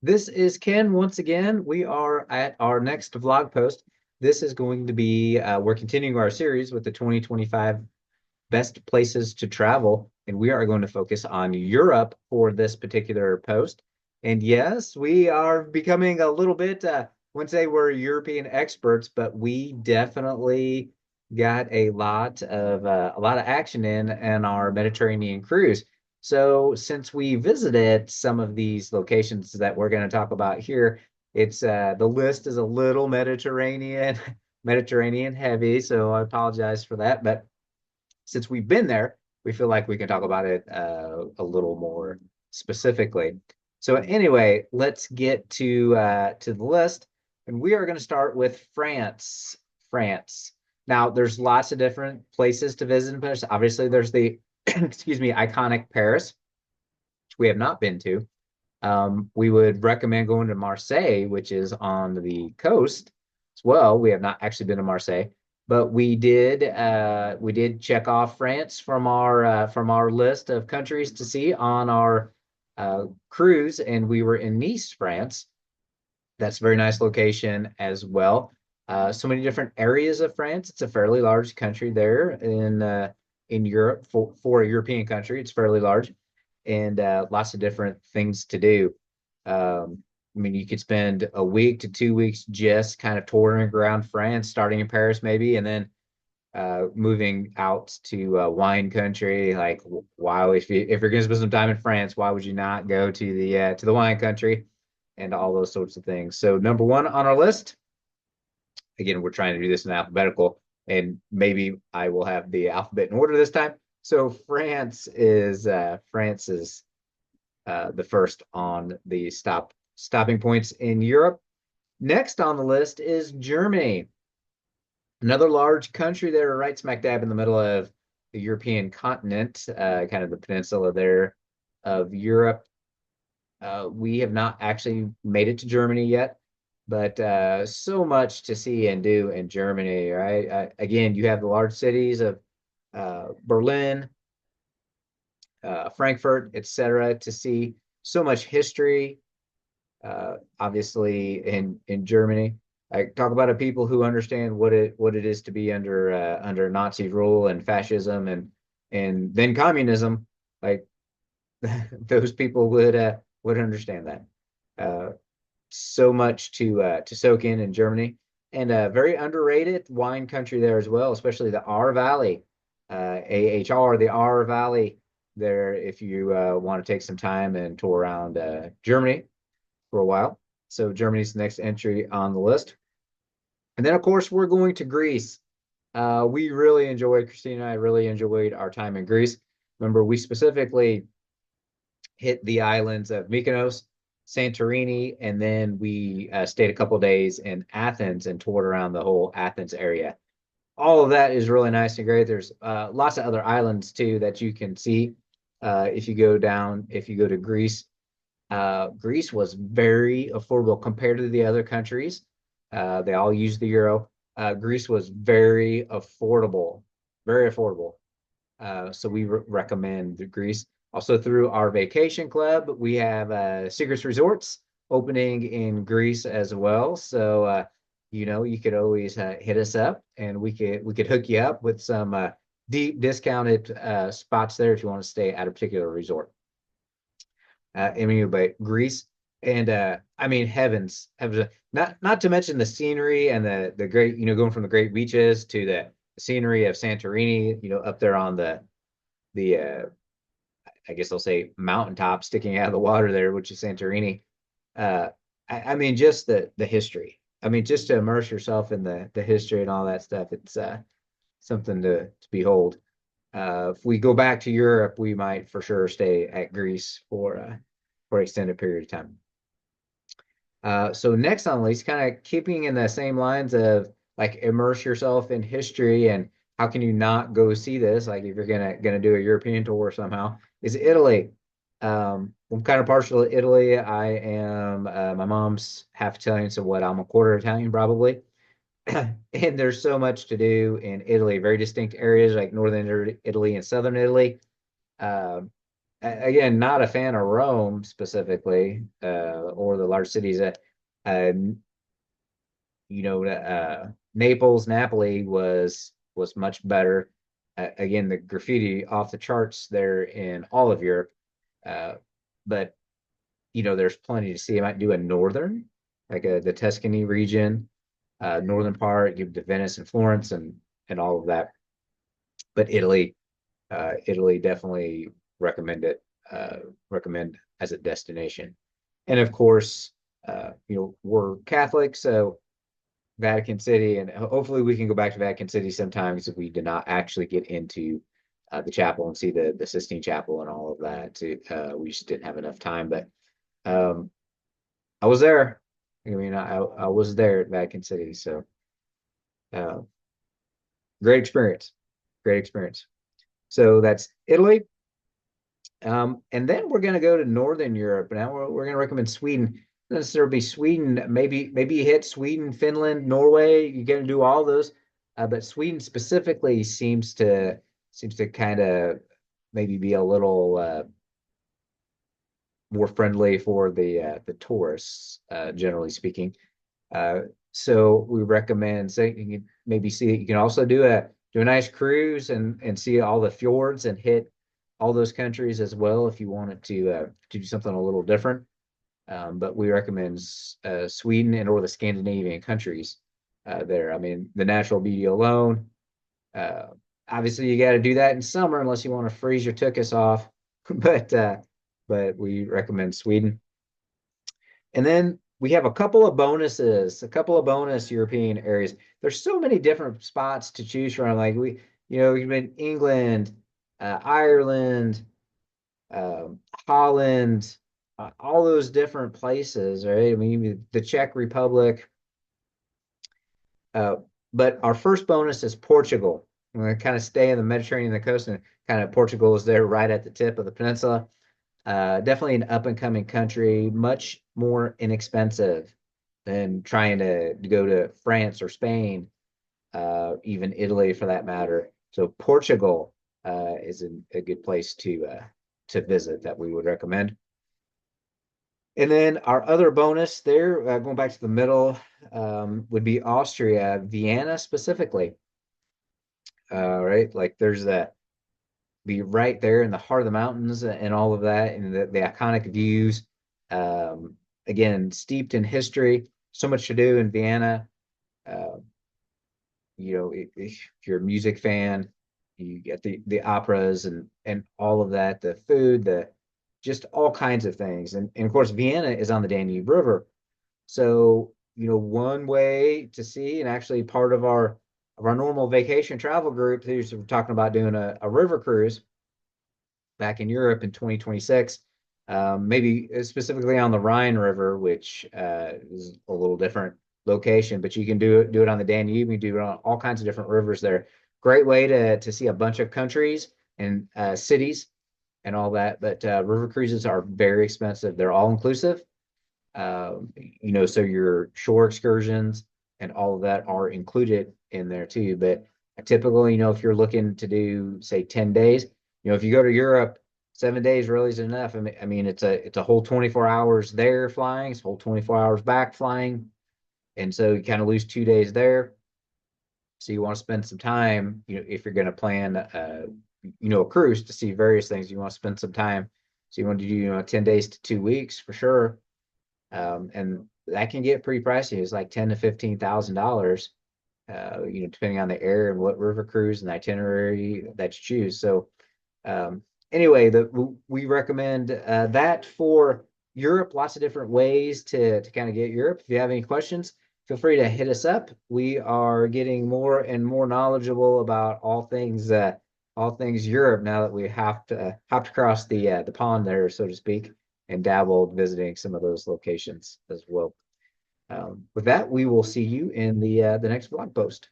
This is Ken once again. We are at our next vlog post. This is going to be, we're continuing our series with the 2025 best places to travel, and we are going to focus on Europe for this particular post. And yes, we are becoming a little bit, wouldn't say we're European experts, but we definitely got a lot of action in our Mediterranean cruise. So since we visited some of these locations that we're going to talk about here, it's the list is a little Mediterranean heavy, so I apologize for that. But since we've been there, we feel like we can talk about it a little more specifically. So anyway, let's get to the list, and we are going to start with France. France. Now, there's lots of different places to visit in Paris. Obviously, there's the excuse me, iconic Paris, which we have not been to. We would recommend going to Marseille, which is on the coast as well. We have not actually been to Marseille, but we did check off France from our list of countries to see on our cruise, and we were in Nice, France. That's a very nice location as well. So many different areas of France. It's a fairly large country there in Europe for a European country. It's fairly large, and lots of different things to do. I mean, you could spend a week to 2 weeks just kind of touring around France, starting in Paris maybe, and then moving out to wine country. Like, wow, if you're going to spend some time in France, why would you not go to the wine country and all those sorts of things? So number one on our list, again, we're trying to do this in alphabetical, and maybe I will have the alphabet in order this time. So France is the first on the stopping points in Europe. Next on the list is Germany, another large country there, right smack dab in the middle of the European continent, kind of the peninsula there of Europe. We have not actually made it to Germany yet, but so much to see and do in Germany, right? Again, you have the large cities of Berlin, Frankfurt, etc., to see. So much history, obviously in Germany. I talk about a people who understand what it is to be under Nazi rule and fascism and then communism. Like those people would understand that. Uh, so much to soak in Germany, and a very underrated wine country there as well, especially the R Valley, AHR, the R Valley there. If you want to take some time and tour around Germany for a while. So Germany's the next entry on the list. And then, of course, we're going to Greece. We really enjoyed, Christina and I really enjoyed our time in Greece. Remember, we specifically hit the islands of Mykonos, Santorini, and then we stayed a couple days in Athens and toured around the whole Athens area. All of that is really nice and great. There's lots of other islands too that you can see if you go to Greece. Greece was very affordable compared to the other countries. They all use the euro. Greece was very affordable. So we recommend Greece. Also, through our vacation club, we have Secrets Resorts opening in Greece as well. So you could always hit us up, and we could hook you up with some deep discounted spots there if you want to stay at a particular resort. But Greece, and I mean, heavens, not to mention the scenery and the great, going from the great beaches to the scenery of Santorini, up there on the I guess I'll say mountaintop sticking out of the water there, which is Santorini. Uh, I mean, just the history. I mean, just to immerse yourself in the history and all that stuff, it's something to behold. If we go back to Europe, we might for sure stay at Greece for an extended period of time. So next on the list, kind of keeping in the same lines of like immerse yourself in history and how can you not go see this? Like if you're gonna do a European tour somehow, is Italy. I'm kind of partial to Italy. I am my mom's half Italian, so what I'm a quarter Italian probably. And there's so much to do in Italy, very distinct areas like northern Italy and southern Italy. Um, again, not a fan of Rome specifically, or the large cities. Uh, Naples, Napoli was much better. Again, the graffiti off the charts there in all of Europe. Uh, but there's plenty to see. I might do a northern, like the Tuscany region, northern part, give to Venice and Florence and all of that. But Italy definitely recommend it. Recommend as a destination. And of course, we're Catholic, so Vatican City, and hopefully we can go back to Vatican City sometimes if we did not actually get into the chapel and see the Sistine Chapel and all of that. We just didn't have enough time, but um, I was there. I mean, I was there at Vatican City, so uh, great experience. Great experience. So that's Italy. And then we're going to go to Northern Europe. Now we're going to recommend Sweden. Not necessarily be Sweden. Maybe you hit Sweden, Finland, Norway. You're going to do all those, but Sweden specifically seems to kind of maybe be a little more friendly for the tourists, generally speaking. Uh, so we recommend saying you can maybe see you can also do a nice cruise and see all the fjords and hit all those countries as well if you wanted to do something a little different. But we recommend Sweden and or the Scandinavian countries there. I mean, the natural beauty alone. Uh, Obviously, you got to do that in summer unless you want to freeze your tuchus off. but uh, but we recommend Sweden. And then we have a couple of bonuses, a couple of bonus European areas. There's so many different spots to choose from. Like we've been England, Ireland, Holland, all those different places, right? I mean, the Czech Republic. Uh, but our first bonus is Portugal. We're going to kind of stay in the Mediterranean, the coast, and kind of Portugal is there right at the tip of the peninsula. Definitely an up and coming country, much more inexpensive than trying to go to France or Spain, even Italy for that matter. So Portugal is a good place to visit that we would recommend. And then our other bonus there, going back to the middle, would be Austria, Vienna specifically. Right, like there's that be right there in the heart of the mountains and all of that, and the iconic views. Again, steeped in history, so much to do in Vienna. Uh, if you're a music fan, you get the operas and all of that, the food, the just all kinds of things. And of course, Vienna is on the Danube River. So, one way to see, and actually part of our normal vacation travel group, who's talking about doing a river cruise back in Europe in 2026, maybe specifically on the Rhine River, which is a little different location, but you can do it on the Danube. You can do it on all kinds of different rivers there. Great way to see a bunch of countries and cities and all that. But river cruises are very expensive. They're all inclusive. So your shore excursions and all of that are included in there too. But typically, if you're looking to do, say, 10 days, if you go to Europe, 7 days really is enough. I mean, it's a whole 24 hours there flying, it's a whole 24 hours back flying. And so you kind of lose 2 days there. So you want to spend some time, if you're going to plan, a cruise to see various things, you want to spend some time. So you want to do, 10 days to 2 weeks for sure. And that can get pretty pricey. It's like $10,000 to $15,000, depending on the area and what river cruise and the itinerary that you choose. So, anyway, we recommend that for Europe. Lots of different ways to kind of get Europe. If you have any questions, feel free to hit us up. We are getting more and more knowledgeable about all things Europe now that we have to hopped across the pond there, so to speak, and dabbled visiting some of those locations as well. With that, we will see you in the next blog post.